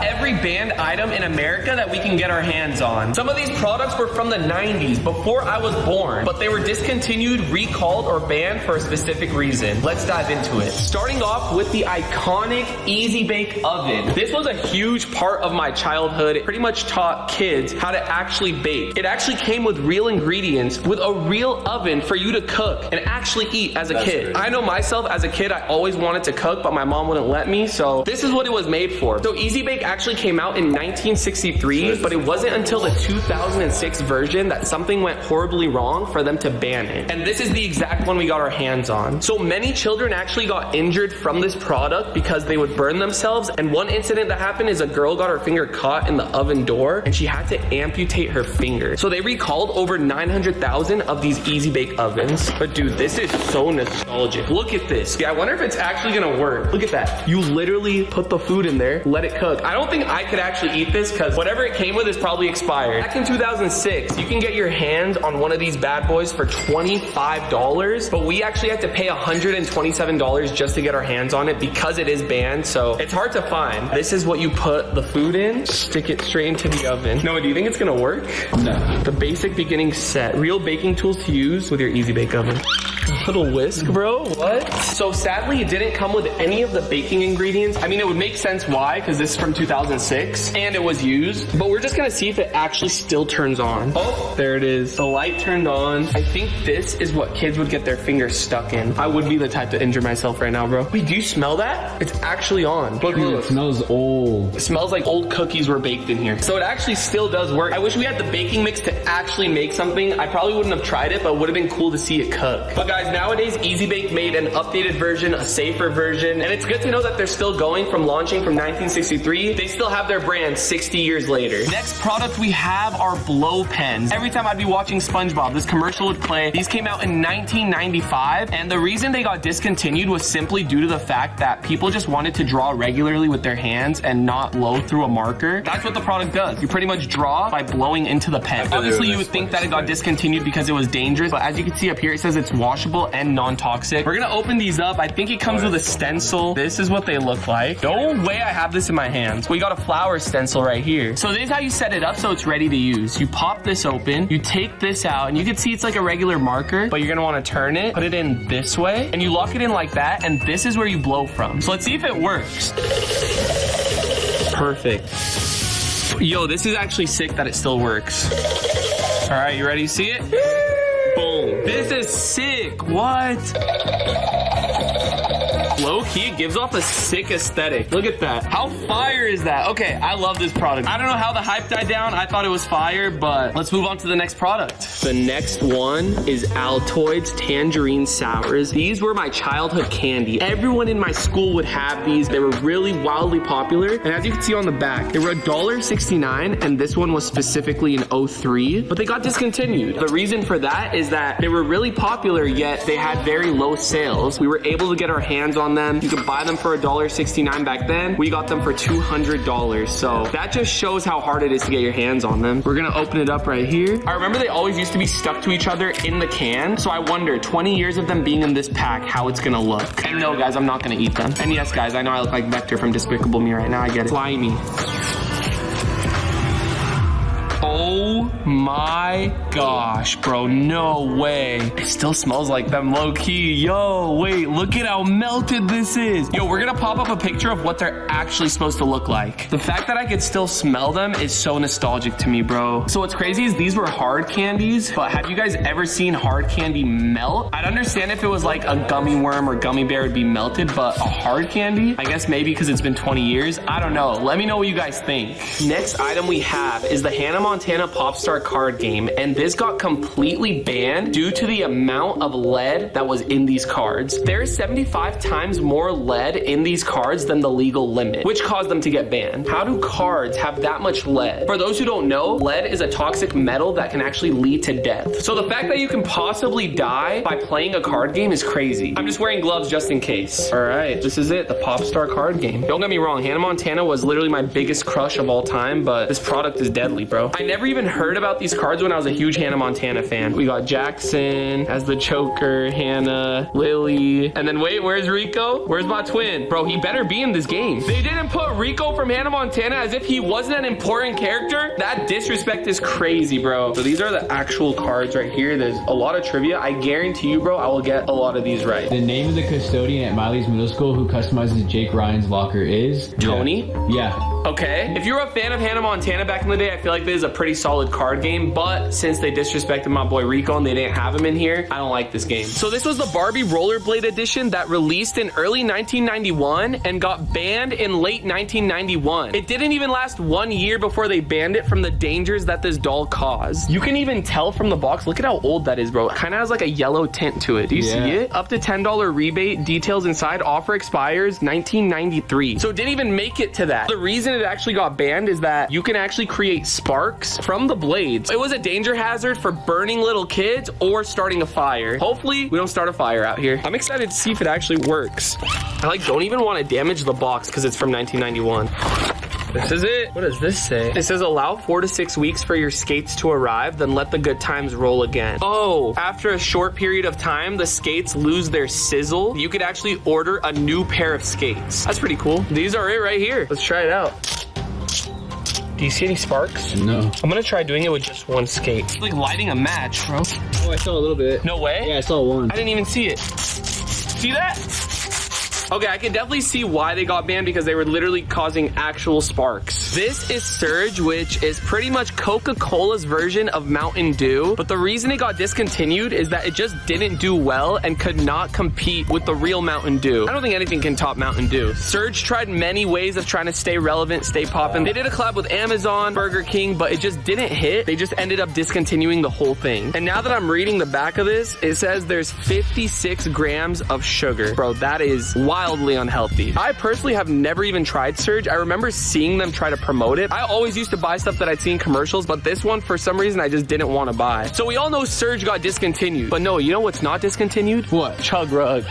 every banned item in America that we can get our hands on. Some of these products were from the 90s, before I was born, but they were discontinued, recalled, or banned for a specific reason. Let's dive into it. Starting off with the iconic Easy Bake Oven. This was a huge part of my childhood. It pretty much taught kids how to actually bake. It actually came with real ingredients, with a real oven for you to cook and actually eat as a kid. Great. I know myself as a kid, I always wanted to cook, but my mom wouldn't let me, so this is what it was made for. So Easy Bake actually came out in 1963, but it wasn't until the 2006 version that something went horribly wrong for them to ban it. And this is the exact one we got our hands on. So many children actually got injured from this product because they would burn themselves, and one incident that happened is a girl got her finger caught in the oven door and she had to amputate her finger. So they recalled over 900,000 of these Easy Bake ovens. But dude, this is so nostalgic. Look at this. Yeah, I wonder if it's actually gonna work. Look at that. You literally put the food in there, let it cook. I don't think I could actually eat this because whatever it came with is probably expired. Back in 2006, you can get your hands on one of these bad boys for $25, but we actually had to pay $127 just to get our hands on it because it is banned, so it's hard to find. This is what you put the food in, stick it straight into the oven. Noah, do you think it's gonna work? No. The basic beginning set. Real baking tools to use with your Easy Bake Oven. A little whisk, bro. What? So sadly, it didn't come with any of the baking ingredients. I mean, it would make sense why, because this is from 2006 and it was used, but we're just gonna see if it actually still turns on. Oh, there it is. The light turned on. I think this is what kids would get their fingers stuck in. I would be the type to injure myself right now, bro. Wait, do you smell that? It's actually on. Look, Dude, it smells old. It smells like old cookies were baked in here. So it actually still does work. I wish we had the baking mix to actually make something. I probably wouldn't have tried it, but it would have been cool to see it cook. But guys, nowadays, Easy Bake made an updated version, a safer version, and it's good to know that they're still going from launching from 1963. They still have their brand 60 years later. Next product we have are blow pens. Every time I'd be watching SpongeBob, this commercial would play. These came out in 1995, and the reason they got discontinued was simply due to the fact that people just wanted to draw regularly with their hands and not blow through a marker. That's what the product does. You pretty much draw by blowing into the pen. Obviously, you would think that it got discontinued because it was dangerous, but as you can see up here, it says it's washable and non-toxic. We're gonna open these up. I think it comes with a stencil. This is what they look like. No way I have this in my hands. We got a flower stencil right here. So this is how you set it up so it's ready to use. You pop this open, you take this out, and you can see it's like a regular marker, but you're gonna wanna turn it, put it in this way, and you lock it in like that, and this is where you blow from. So let's see if it works. Perfect. Yo, this is actually sick that it still works. All right, you ready to see it? Boom. This is sick. What? Low key, it gives off a sick aesthetic. Look at that. How fire is that? Okay, I love this product. I don't know how the hype died down. I thought it was fire, but let's move on to the next product. The next one is Altoids Tangerine Sours. These were my childhood candy. Everyone in my school would have these. They were really wildly popular. And as you can see on the back, they were $1.69, and this one was specifically in 03, but they got discontinued. The reason for that is that they were really popular, yet they had very low sales. We were able to get our hands on them. You could buy them for $1.69 back then. We got them for $200. So that just shows how hard it is to get your hands on them. We're gonna open it up right here. I remember they always used to be stuck to each other in the can. So I wonder, 20 years of them being in this pack, how it's gonna look. And no, guys, I'm not gonna eat them. And yes, guys, I know I look like Vector from Despicable Me right now. I get it. Slimy. Oh my gosh, bro, no way. It still smells like them low key. Yo, wait, look at how melted this is. Yo, we're gonna pop up a picture of what they're actually supposed to look like. The fact that I could still smell them is so nostalgic to me, bro. So what's crazy is these were hard candies, but have you guys ever seen hard candy melt? I'd understand if it was like a gummy worm or gummy bear would be melted, but a hard candy? I guess maybe because it's been 20 years. I don't know. Let me know what you guys think. Next item we have is the Hannah Montana Popstar card game, and this got completely banned due to the amount of lead that was in these cards. There's 75 times more lead in these cards than the legal limit, which caused them to get banned. How do cards have that much lead? For those who don't know, lead is a toxic metal that can actually lead to death. So the fact that you can possibly die by playing a card game is crazy. I'm just wearing gloves just in case. All right, this is it, the Popstar card game. Don't get me wrong, Hannah Montana was literally my biggest crush of all time, but this product is deadly, bro. I never even heard about these cards when I was a huge Hannah Montana fan. We got Jackson as the choker, Hannah, Lily, and then wait, where's Rico? Where's my twin? Bro, he better be in this game. They didn't put Rico from Hannah Montana as if he wasn't an important character. That disrespect is crazy, bro. So these are the actual cards right here. There's a lot of trivia. I guarantee you, bro, I will get a lot of these right. The name of the custodian at Miley's Middle School who customizes Jake Ryan's locker is? Tony? Yeah. Okay. If you're a fan of Hannah Montana back in the day, I feel like this is a pretty solid card game, but since they disrespected my boy Rico and they didn't have him in here, I don't like this game. So this was the Barbie Rollerblade edition that released in early 1991 and got banned in late 1991. It didn't even last 1 year before they banned it from the dangers that this doll caused. You can even tell from the box, look at how old that is, bro. It kind of has like a yellow tint to it. Do you see it? Up to $10 rebate, details inside, offer expires 1993. So it didn't even make it to that. The reason it actually got banned is that you can actually create sparks from the blades. It was a danger hazard for burning little kids or starting a fire. Hopefully we don't start a fire out here. I'm excited to see if it actually works. I like don't even want to damage the box because it's from 1991. This is it. What does this say? It says allow 4 to 6 weeks for your skates to arrive, then let the good times roll again. Oh, after a short period of time, the skates lose their sizzle. You could actually order a new pair of skates. That's pretty cool. These are it right here. Let's try it out. Do you see any sparks? No. I'm gonna try doing it with just one skate. It's like lighting a match, bro. Oh, I saw a little bit. No way? Yeah, I saw one. I didn't even see it. See that? Okay, I can definitely see why they got banned because they were literally causing actual sparks. This is Surge, which is pretty much Coca-Cola's version of Mountain Dew. But the reason it got discontinued is that it just didn't do well and could not compete with the real Mountain Dew. I don't think anything can top Mountain Dew. Surge tried many ways of trying to stay relevant, stay poppin'. They did a collab with Amazon, Burger King, but it just didn't hit. They just ended up discontinuing the whole thing. And now that I'm reading the back of this, it says there's 56 grams of sugar. Bro, that is wildly unhealthy. I personally have never even tried Surge. I remember seeing them try to promote it. I always used to buy stuff that I'd seen commercials, but this one, for some reason, I just didn't want to buy. So we all know Surge got discontinued. But no, you know what's not discontinued? What? Chug Rug.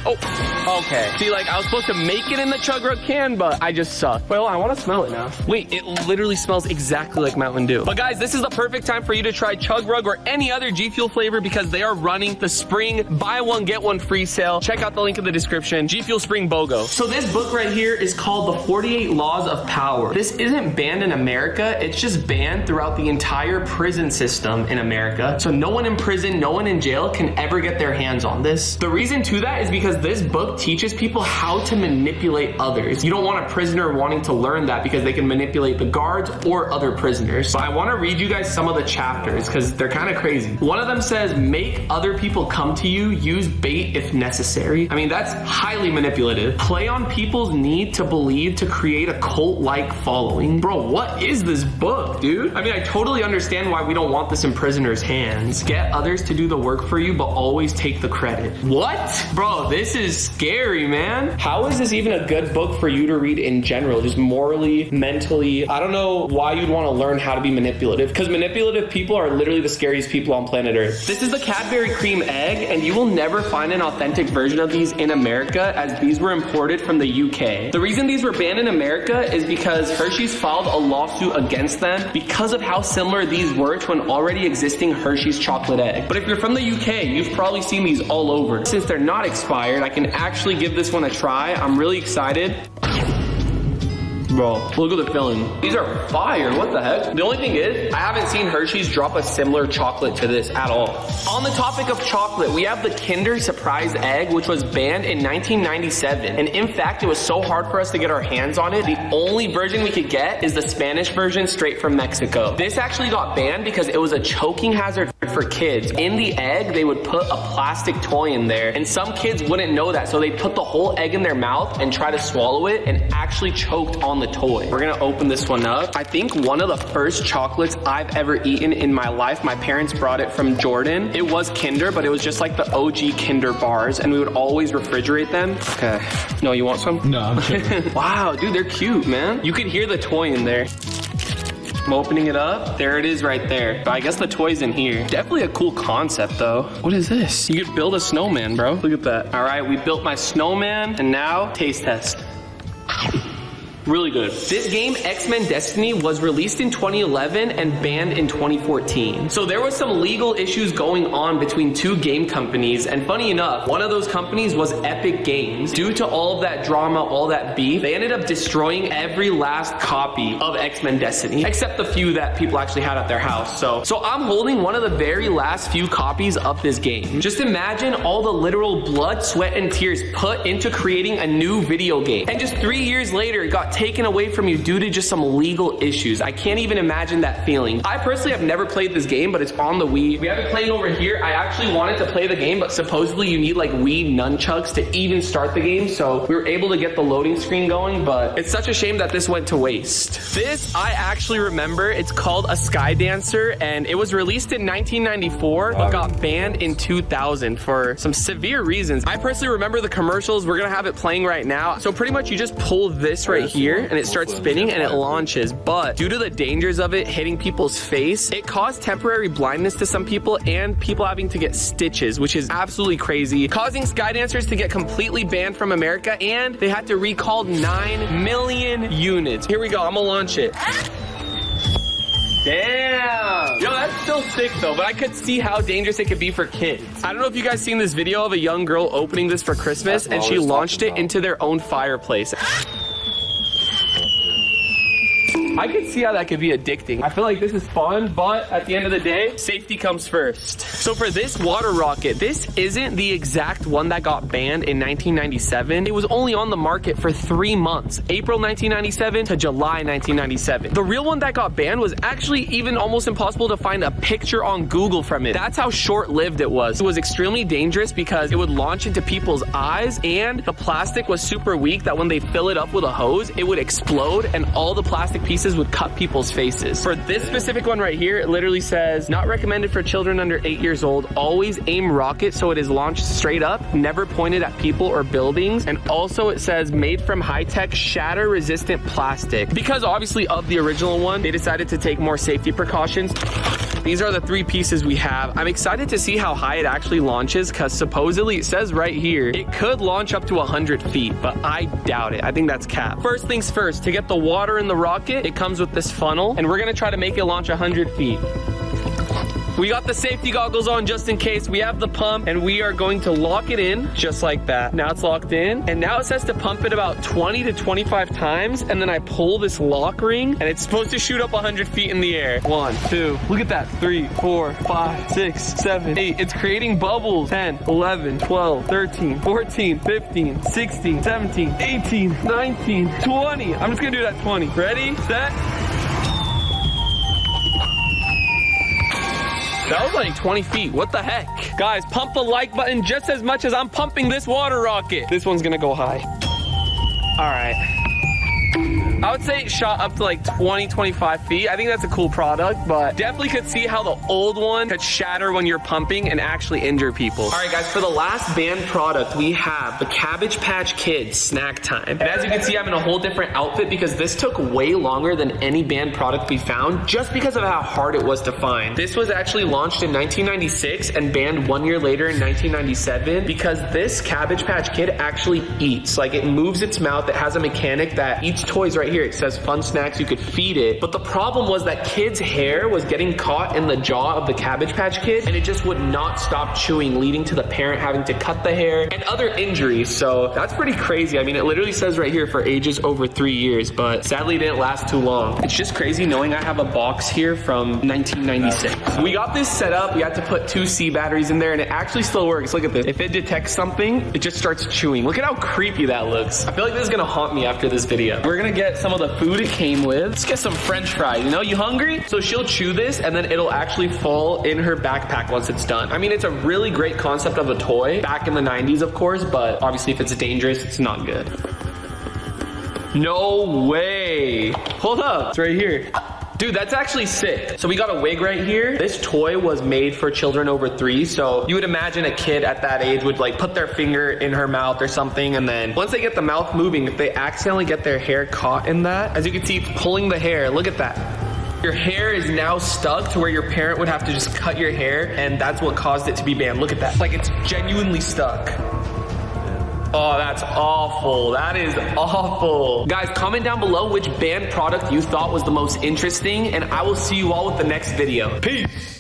Oh, okay. See, like, I was supposed to make it in the Chug Rug can, but I just suck. Well, I want to smell it now. Wait, it literally smells exactly like Mountain Dew. But guys, this is the perfect time for you to try Chug Rug or any other G Fuel flavor because they are running the spring buy one, get one free sale. Check out the link in the description. G Fuel Spring BOGO. So this book right here is called The 48 Laws of Power. This isn't banned in America. It's just banned throughout the entire prison system in America. So no one in prison, no one in jail can ever get their hands on this. The reason to that is because this book teaches people how to manipulate others. You don't want a prisoner wanting to learn that because they can manipulate the guards or other prisoners. So I want to read you guys some of the chapters because they're kind of crazy. One of them says, make other people come to you, use bait if necessary. I mean, that's highly manipulative. Play on people's need to believe to create a cult-like following. Bro, what is this book, dude? I mean, I totally understand why we don't want this in prisoners' hands. Get others to do the work for you, but always take the credit. What? Bro, this is scary, man. How is this even a good book for you to read in general? Just morally, mentally. I don't know why you'd want to learn how to be manipulative because manipulative people are literally the scariest people on planet Earth. This is the Cadbury cream egg and you will never find an authentic version of these in America as these were imported from the UK. The reason these were banned in America is because Hershey's filed a lawsuit against them because of how similar these were to an already existing Hershey's chocolate egg. But if you're from the UK, you've probably seen these all over. Since they're not expired, I can actually give this one a try. I'm really excited. Bro, look at the filling. These are fire. What the heck? The only thing is, I haven't seen Hershey's drop a similar chocolate to this at all. On the topic of chocolate, we have the Kinder Surprise Egg, which was banned in 1997. And in fact, it was so hard for us to get our hands on it. The only version we could get is the Spanish version straight from Mexico. This actually got banned because it was a choking hazard for kids. In the egg, they would put a plastic toy in there. And some kids wouldn't know that. So they put the whole egg in their mouth and try to swallow it and actually choked on the toy. We're gonna open this one up. I think one of the first chocolates I've ever eaten in my life, my parents brought it from Jordan. It was Kinder, but it was just like the OG Kinder bars and we would always refrigerate them. Okay. No, you want some? No, I'm kidding. Wow, dude, they're cute, man. You could hear the toy in there. I'm opening it up. There it is right there. But I guess the toy's in here. Definitely a cool concept though. What is this? You could build a snowman, bro. Look at that. All right, we built my snowman and now taste test. Really good. This game, X-Men Destiny, was released in 2011 and banned in 2014. So there was some legal issues going on between two game companies, and funny enough, one of those companies was Epic Games. Due to all of that drama, all that beef, they ended up destroying every last copy of X-Men Destiny, except the few that people actually had at their house. So I'm holding one of the very last few copies of this game. Just imagine all the literal blood, sweat, and tears put into creating a new video game. And just 3 years later, it got taken away from you due to just some legal issues. I can't even imagine that feeling. I personally have never played this game, but it's on the Wii. We have it playing over here. I actually wanted to play the game, but supposedly you need like Wii nunchucks to even start the game. So we were able to get the loading screen going, but it's such a shame that this went to waste. This, I actually remember. It's called a Sky Dancer, and it was released in 1994, but got banned in 2000 for some severe reasons. I personally remember the commercials. We're gonna have it playing right now. So pretty much you just pull this right here and it starts spinning and it launches. But due to the dangers of it hitting people's face, it caused temporary blindness to some people and people having to get stitches, which is absolutely crazy, causing Sky Dancers to get completely banned from America, and they had to recall 9 million units. Here we go, I'm gonna launch it. Damn. Yo, that's still sick though, but I could see how dangerous it could be for kids. I don't know if you guys seen this video of a young girl opening this for Christmas, and she launched it into their own fireplace. I could see how that could be addicting. I feel like this is fun, but at the end of the day, safety comes first. So for this water rocket, this isn't the exact one that got banned in 1997. It was only on the market for 3 months, April 1997 to July 1997. The real one that got banned was actually even almost impossible to find a picture on Google from it. That's how short-lived it was. It was extremely dangerous because it would launch into people's eyes, and the plastic was super weak that when they fill it up with a hose, it would explode and all the plastic pieces would cut people's faces. For this specific one right here, it literally says, not recommended for children under 8 years old. Always aim rocket so it is launched straight up, never pointed at people or buildings. And also it says made from high-tech shatter resistant plastic. Because obviously of the original one, they decided to take more safety precautions. These are the 3 pieces we have. I'm excited to see how high it actually launches, because supposedly it says right here, it could launch up to 100 feet, but I doubt it. I think that's cap. First things first, to get the water in the rocket, it comes with this funnel, and we're gonna try to make it launch 100 feet. We got the safety goggles on just in case. We have the pump, and we are going to lock it in just like that. Now it's locked in, and now it says to pump it about 20 to 25 times, and then I pull this lock ring, and it's supposed to shoot up 100 feet in the air. 1, 2, look at that. 3, 4, 5, 6, 7, 8. It's creating bubbles. 10, 11, 12, 13, 14, 15, 16, 17, 18, 19, 20. I'm just gonna do that 20. Ready, set. That was like 20 feet. What the heck? Guys, pump the like button just as much as I'm pumping this water rocket. This one's gonna go high. All right. I would say it shot up to like 20, 25 feet. I think that's a cool product, but definitely could see how the old one could shatter when you're pumping and actually injure people. All right, guys, for the last banned product, we have the Cabbage Patch Kids Snack Time. And as you can see, I'm in a whole different outfit because this took way longer than any banned product we found just because of how hard it was to find. This was actually launched in 1996 and banned 1 year later in 1997 because this Cabbage Patch Kid actually eats. Like, it moves its mouth. It has a mechanic that eats toys right here. It says fun snacks, you could feed it. But the problem was that kid's hair was getting caught in the jaw of the Cabbage Patch Kid, and it just would not stop chewing, leading to the parent having to cut the hair and other injuries. So that's pretty crazy. I mean, it literally says right here for ages over 3 years, but sadly it didn't last too long. It's just crazy knowing I have a box here from 1996. We got this set up. We had to put 2 C batteries in there, and it actually still works. Look at this. If it detects something, it just starts chewing. Look at how creepy that looks. I feel like this is gonna haunt me after this video. We're gonna get some of the food it came with. Let's get some French fries. You know, you hungry? So she'll chew this, and then it'll actually fall in her backpack once it's done. I mean, it's a really great concept of a toy back in the 90s, of course, but obviously if it's dangerous, it's not good. No way. Hold up. It's right here. Dude, that's actually sick. So we got a wig right here. This toy was made for children over 3. So you would imagine a kid at that age would like put their finger in her mouth or something. And then once they get the mouth moving, if they accidentally get their hair caught in that, as you can see, it's pulling the hair. Look at that. Your hair is now stuck to where your parent would have to just cut your hair. And that's what caused it to be banned. Look at that. Like, it's genuinely stuck. Oh, that's awful. That is awful. Guys, comment down below which band product you thought was the most interesting, and I will see you all with the next video. Peace.